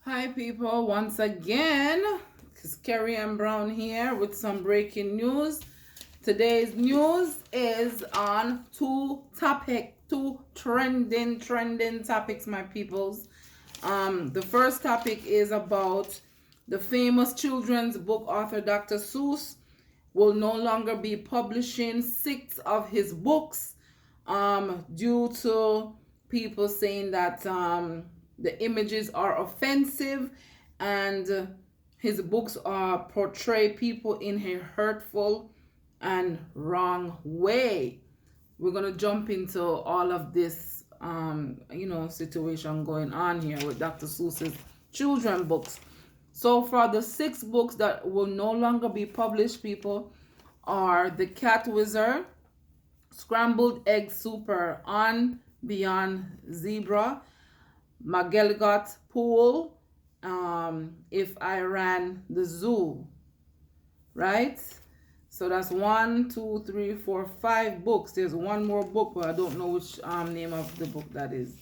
Hi, people. Once again, it's Carrie and Brown here with some breaking news. Today's news is on two trending topics, my peoples. The first topic is about the famous children's book author Dr. Seuss will no longer be publishing six of his books due to people saying that the images are offensive and his books portray people in a hurtful and wrong way. We're gonna jump into all of this situation going on here with Dr. Seuss's children books. So far, the six books that will no longer be published, people, are The Cat Wizard, Scrambled Egg Super on Beyond Zebra, McGilligot Pool, If I Ran the Zoo, right? So that's 1, 2, 3, 4, 5 books. There's one more book, but I don't know which name of the book that is.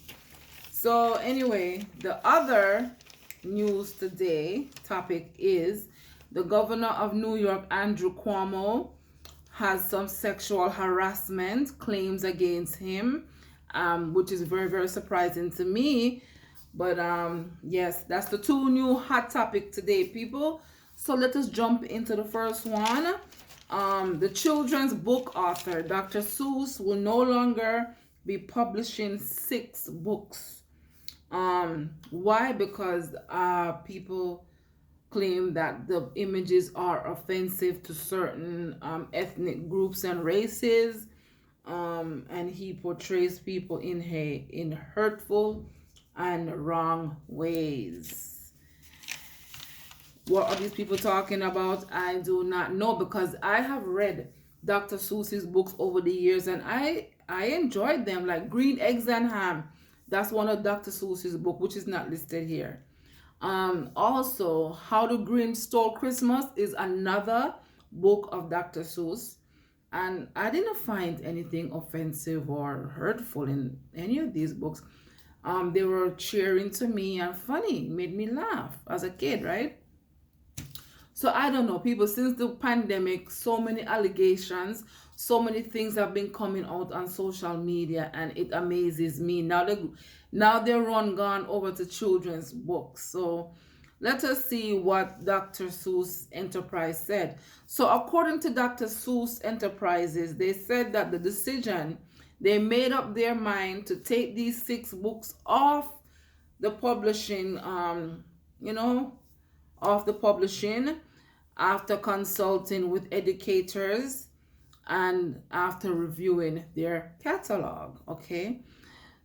So anyway, the other news today topic is the governor of New York, Andrew Cuomo, has some sexual harassment claims against him, which is very, very surprising to me. But yes, that's the two new hot topic today, people. So let us jump into the first one. The children's book author, Dr. Seuss, will no longer be publishing six books. Why? Because people claim that the images are offensive to certain ethnic groups and races, and he portrays people in hurtful and wrong ways. What are these people talking about? I do not know, because I have read Dr. Seuss's books over the years and I enjoyed them, like Green Eggs and Ham. That's one of Dr. Seuss's book, which is not listed here. Also, How the Grinch Stole Christmas is another book of Dr. Seuss, and I didn't find anything offensive or hurtful in any of these books. They were cheering to me and funny, made me laugh as a kid, right? So I don't know, people, since the pandemic, so many allegations, so many things have been coming out on social media, and it amazes me. Now they're gone over to children's books. So let us see what Dr. Seuss Enterprise said. So according to Dr. Seuss Enterprises, they said that the decision, they made up their mind to take these six books off the publishing, off the publishing, after consulting with educators and after reviewing their catalog. Okay,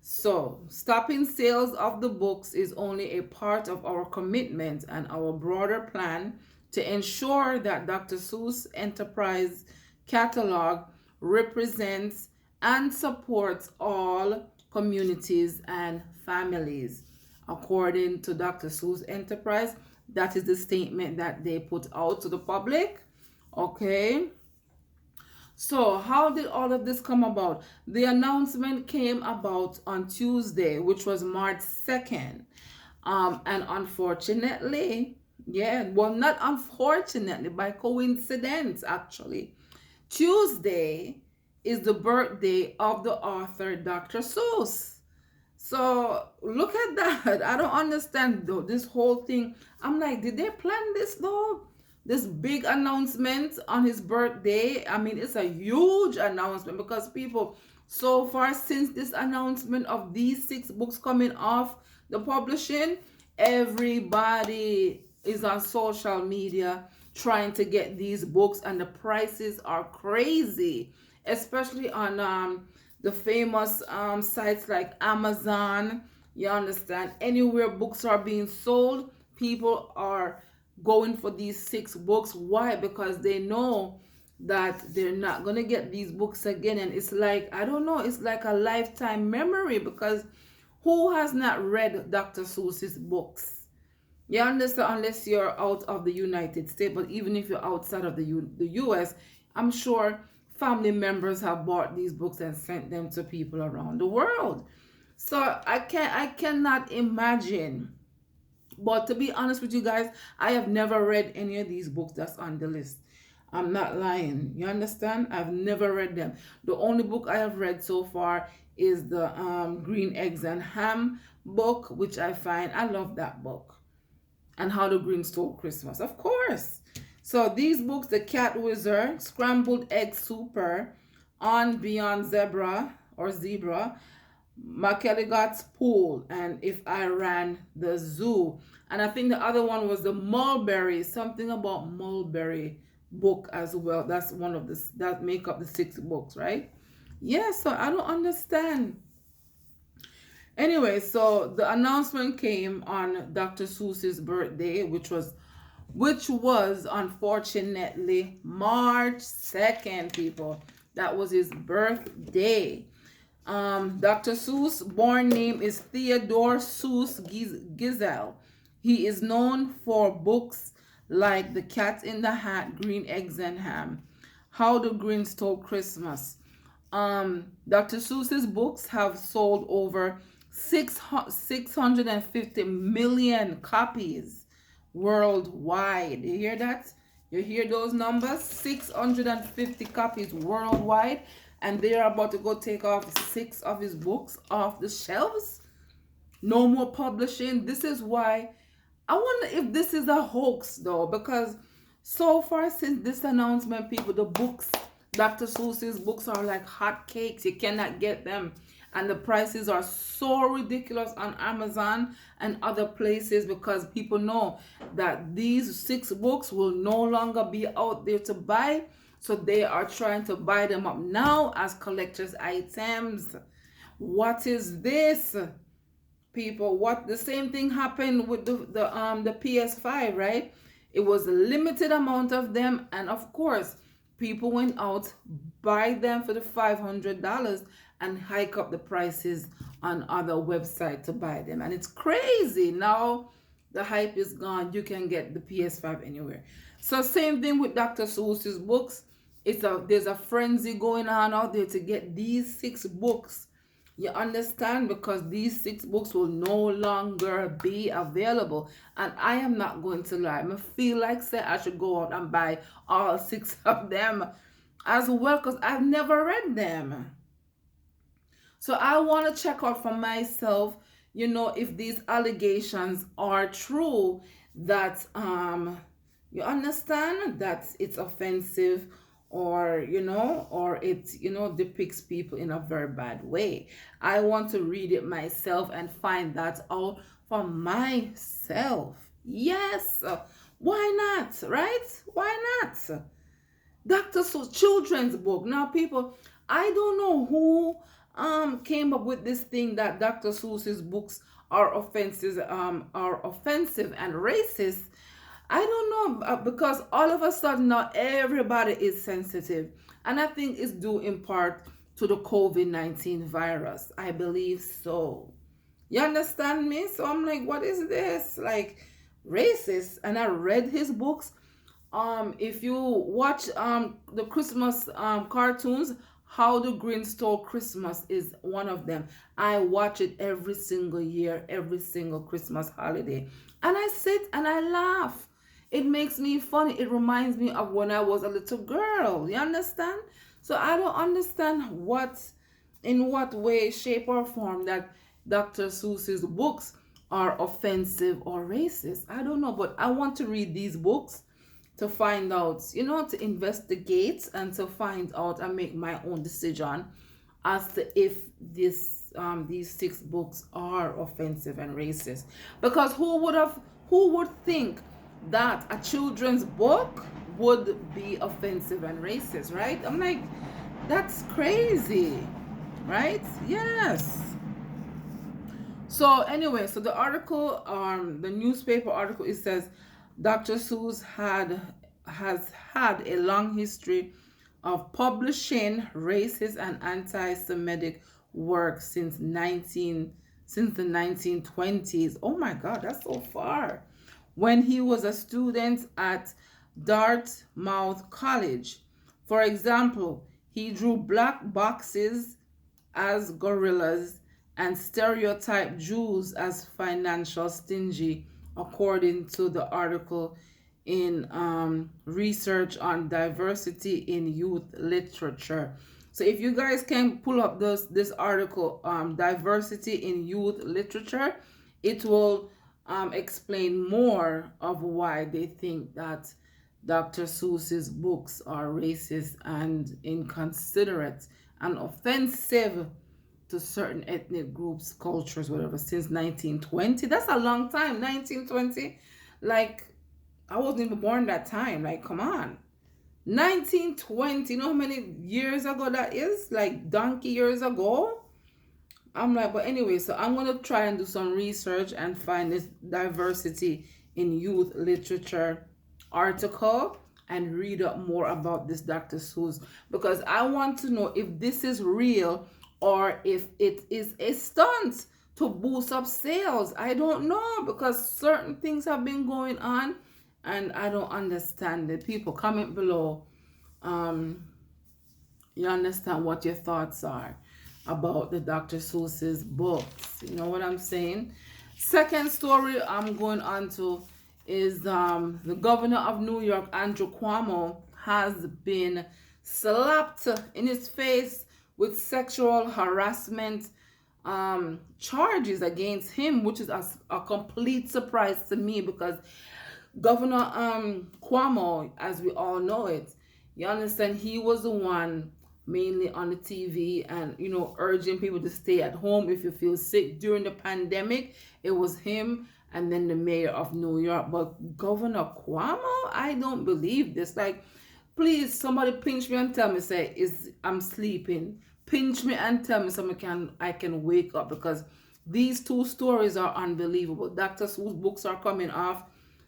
so stopping sales of the books is only a part of our commitment and our broader plan to ensure that Dr. Seuss Enterprise catalog represents and supports all communities and families. According to Dr. Seuss Enterprise, that is the statement that they put out to the public. Okay. So how did all of this come about? The announcement came about on Tuesday, which was March 2nd. And unfortunately, not unfortunately, by coincidence, actually, Tuesday is the birthday of the author, Dr. Seuss. So look at that. I don't understand though this whole thing. I'm like, did they plan this though? This big announcement on his birthday. I mean, it's a huge announcement, because people, so far since this announcement of these six books coming off the publishing, everybody is on social media trying to get these books, and the prices are crazy, especially on the famous sites like Amazon. You understand? Anywhere books are being sold, people are going for these six books. Why? Because they know that they're not going to get these books again. And it's like, I don't know, it's like a lifetime memory, because who has not read Dr. Seuss's books? You understand? Unless you're out of the United States. But even if you're outside of the US, I'm sure family members have bought these books and sent them to people around the world. So I cannot imagine But to be honest with you guys, I have never read any of these books that's on the list. I'm not lying. You understand? I've never read them. The only book I have read so far is the Green Eggs and Ham book, which I love that book. And How the Green Stole Christmas, of course. So these books, The Cat Wizard, Scrambled Egg Super, On Beyond Zebra or Zebra, McElligot's Pool, and If I Ran the Zoo. And I think the other one was the Mulberry, something about Mulberry book as well. That's one of the that make up the 6 books, right? Yeah, so I don't understand. Anyway, so the announcement came on Dr. Seuss's birthday, which was unfortunately March 2nd, people. That was his birthday. Dr. Seuss' born name is Theodore Seuss Gizel. He is known for books like The Cat in the Hat, Green Eggs and Ham, How the Grinch Stole Christmas. Dr. Seuss's books have sold over 650 million copies worldwide. You hear that? You hear those numbers? 650 copies worldwide. And they are about to go take off 6 of his books off the shelves. No more publishing. This is why I wonder if this is a hoax though, because so far since this announcement, people, the books, Dr. Seuss's books are like hot cakes. You cannot get them. And the prices are so ridiculous on Amazon and other places because people know that these 6 books will no longer be out there to buy. So they are trying to buy them up now as collector's items. What is this, people? What the same thing happened with the PS5, right? It was a limited amount of them, and of course, people went out, buy them for the $500 and hike up the prices on other websites to buy them. And it's crazy. Now the hype is gone. You can get the PS5 anywhere. So same thing with Dr. Seuss's books. There's a frenzy going on out there to get these 6 books. You understand? Because these 6 books will no longer be available. And I am not going to lie. I feel like say I should go out and buy all 6 of them as well because I've never read them. So I want to check out for myself, if these allegations are true, that you understand that it's offensive, or it depicts people in a very bad way. I want to read it myself and find that out for myself. Yes, why not, right? Why not? Dr. Seuss children's book. Now people, I don't know who came up with this thing that Dr. Seuss's books are offensive and racist. I don't know, because all of a sudden now everybody is sensitive. And I think it's due in part to the COVID-19 virus. I believe so. You understand me? So I'm like, what is this? Like, racist? And I read his books. If you watch the Christmas cartoons, How the Grinch Stole Christmas is one of them. I watch it every single year, every single Christmas holiday. And I sit and I laugh. It makes me funny. It reminds me of when I was a little girl. You understand? So I don't understand in what way, shape, or form that Dr. Seuss's books are offensive or racist. I don't know, but I want to read these books to find out, to investigate and to find out and make my own decision as to if these 6 books are offensive and racist. Because who would think that a children's book would be offensive and racist, right? I'm like, that's crazy, right? Yes. So anyway, so the article, the newspaper article, it says Dr. Seuss has had a long history of publishing racist and anti-Semitic work since the 1920s. Oh my God, that's so far. When he was a student at Dartmouth College. For example, he drew black boxes as gorillas and stereotyped Jews as financial stingy according to the article in research on diversity in youth literature. So if you guys can pull up this article, diversity in youth literature, it will explain more of why they think that Dr. Seuss's books are racist and inconsiderate and offensive to certain ethnic groups, cultures, whatever, since 1920. That's a long time, 1920. Like, I wasn't even born that time. Like, come on. 1920, you know how many years ago that is? Like, donkey years ago? I'm like, but anyway, so I'm going to try and do some research and find this diversity in youth literature article and read up more about this Dr. Seuss, because I want to know if this is real or if it is a stunt to boost up sales. I don't know, because certain things have been going on and I don't understand it. People, comment below. You understand what your thoughts are about the Dr. Seuss's books. You know what I'm saying? Second story I'm going on to is the governor of New York, Andrew Cuomo, has been slapped in his face with sexual harassment charges against him, which is a complete surprise to me, because Governor Cuomo, as we all know it, you understand, he was the one mainly on the TV and, you know, urging people to stay at home if you feel sick during the pandemic. It was him and then the mayor of New York. But Governor Cuomo, I don't believe this. Like, please, somebody pinch me and tell me, say, I'm sleeping. Pinch me and tell me so I can wake up, because these two stories are unbelievable. Dr. Seuss books are coming off.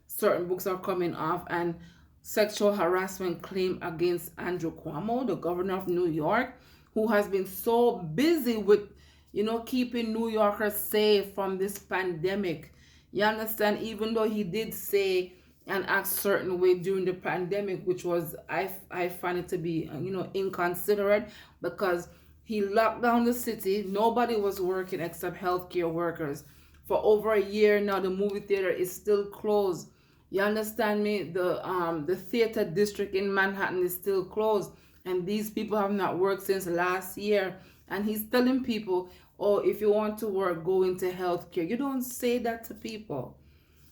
Certain books are coming off, and sexual harassment claim against Andrew Cuomo, the governor of New York, who has been so busy with, you know, keeping New Yorkers safe from this pandemic. You understand? Even though he did say and act certain way during the pandemic, which was, I find it to be, you know, inconsiderate, because he locked down the city. Nobody was working except healthcare workers. For over a year now, the movie theater is still closed. You understand me? The theater district in Manhattan is still closed, and these people have not worked since last year. And he's telling people, oh, if you want to work, go into healthcare. You don't say that to people.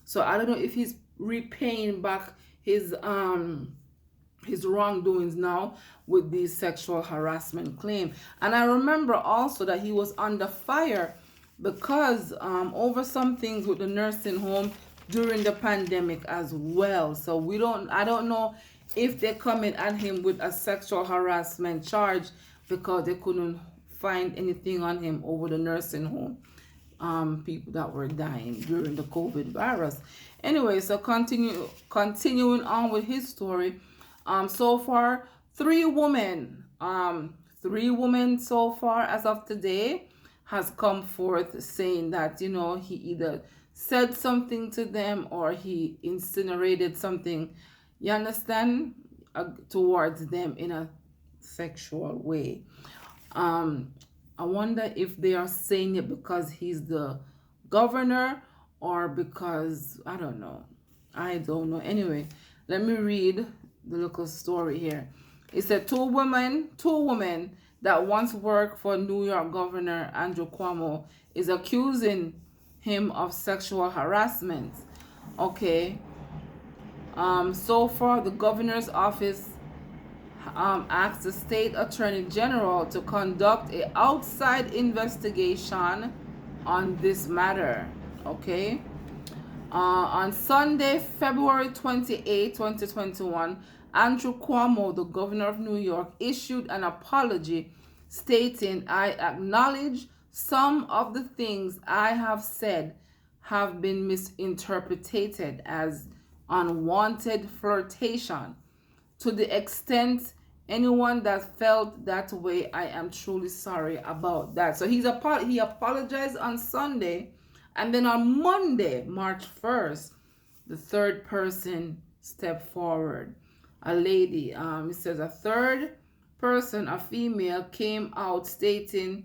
So I don't know if he's repaying back his wrongdoings now with these sexual harassment claim. And I remember also that he was under fire because over some things with the nursing home during the pandemic as well. So I don't know if they're coming at him with a sexual harassment charge because they couldn't find anything on him over the nursing home, people that were dying during the COVID virus. Anyway, so continuing on with his story. So far, three women so far as of today has come forth saying that, you know, he either said something to them or he incinerated something, you understand, towards them in a sexual way. I wonder if they are saying it because he's the governor or because, I don't know. Anyway, let me read the little story here. It said two women that once worked for New York Governor Andrew Cuomo is accusing him of sexual harassment. Okay. So far, the governor's office asked the state attorney general to conduct an outside investigation on this matter. Okay. On Sunday, February 28, 2021, Andrew Cuomo, the governor of New York, issued an apology stating, I acknowledge some of the things I have said have been misinterpreted as unwanted flirtation. To the extent anyone that felt that way, I am truly sorry about that. So he apologized on Sunday, and then on Monday, March 1st, the third person stepped forward. A lady, it says a third person, a female, came out stating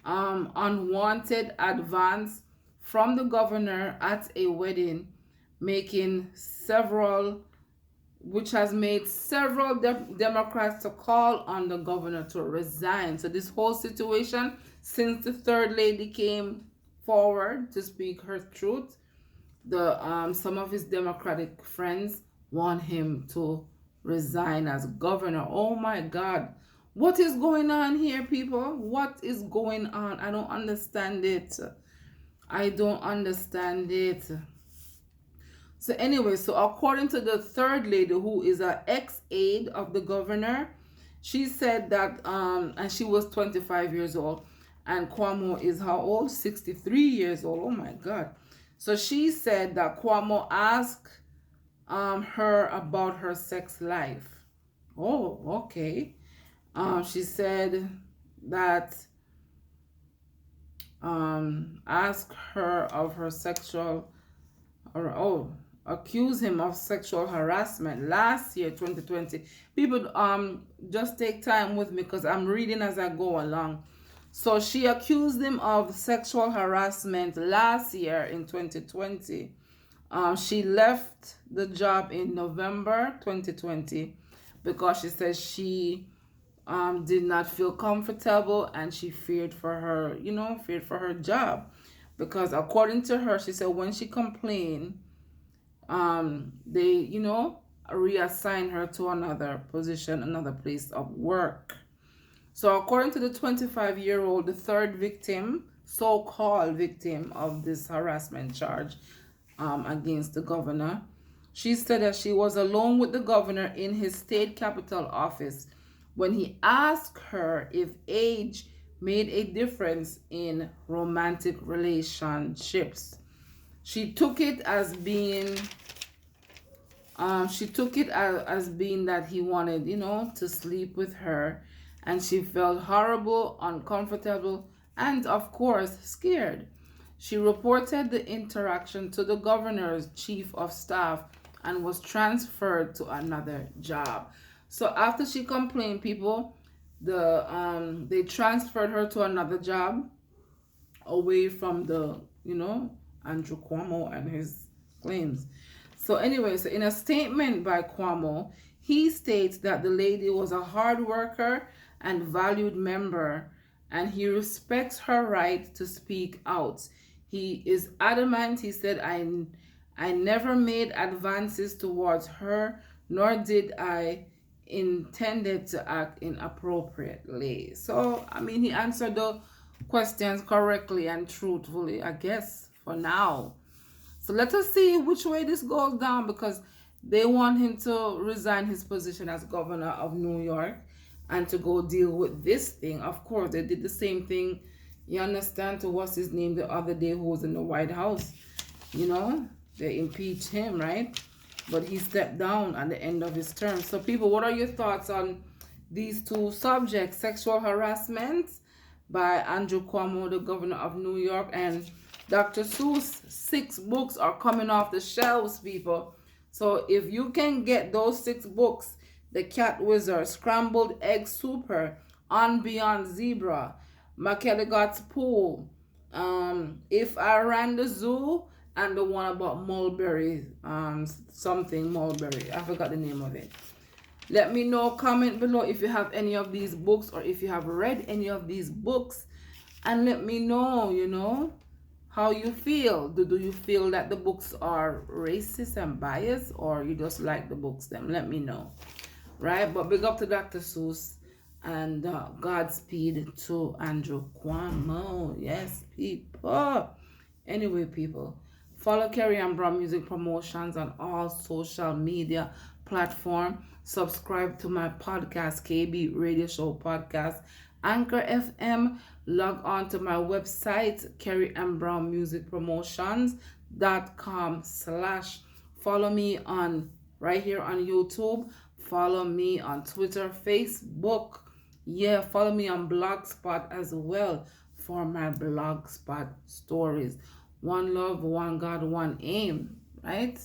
unwanted advance from the governor at a wedding making several, which has made several Democrats to call on the governor to resign. So this whole situation, since the third lady came forward to speak her truth, the some of his Democratic friends want him to resign as governor. Oh my God. What is going on here, people? What is going on? I don't understand it. I don't understand it. So anyway, so according to the third lady, who is an ex-aide of the governor, she said that and she was 25 years old, and Cuomo is how old? 63 years old. Oh my God. So she said that Cuomo asked her about her sex life. Oh, okay. She said that asked her of her sexual, or accuse him of sexual harassment last year, 2020. People, just take time with me because I'm reading as I go along. So she accused him of sexual harassment last year in 2020. She left the job in November 2020 because she says she did not feel comfortable, and she feared for her, feared for her job. Because according to her, she said when she complained, they, reassign her to another position, another place of work. So according to the 25-year-old, the third victim, so-called victim of this harassment charge against the governor, she said that she was alone with the governor in his state capitol office when he asked her if age made a difference in romantic relationships. She took it as being that he wanted, to sleep with her, and she felt horrible, uncomfortable, and of course scared. She reported the interaction to the governor's chief of staff and was transferred to another job. So after she complained, people, they transferred her to another job away from the, Andrew Cuomo and his claims. So anyway, so in a statement by Cuomo, he states that the lady was a hard worker and valued member, and he respects her right to speak out. He is adamant. He said, I never made advances towards her, nor did I intended to act inappropriately. So, I mean, he answered the questions correctly and truthfully, I guess, for now. So let us see which way this goes down, because they want him to resign his position as governor of New York and to go deal with this thing. Of course, they did the same thing, you understand, to what's his name the other day, who was in the White House. They impeached him, right? But he stepped down at the end of his term. So people, what are your thoughts on these two subjects? Sexual harassment by Andrew Cuomo, the governor of New York, and Dr. Seuss. 6 books are coming off the shelves, people. So if you can get those 6 books, The Cat Wizard, Scrambled Egg Super, On Beyond Zebra, McElligot's Pool, If I Ran the Zoo, and the one about mulberry, something mulberry. I forgot the name of it. Let me know, comment below if you have any of these books, or if you have read any of these books, and let me know, how you feel. Do you feel that the books are racist and biased, or you just like the books them? Let me know, right? But big up to Dr. Seuss, and Godspeed to Andrew Cuomo. Yes, people. Anyway, people, follow Carrie and Brown Music Promotions on all social media platforms. Subscribe to my podcast, KB Radio Show Podcast, Anchor FM. Log on to my website, Carrie and Brown Music Promotions.com/. Follow me on right here on YouTube. Follow me on Twitter, Facebook. Yeah, follow me on Blogspot as well for my Blogspot stories. One love, one God, one aim, right?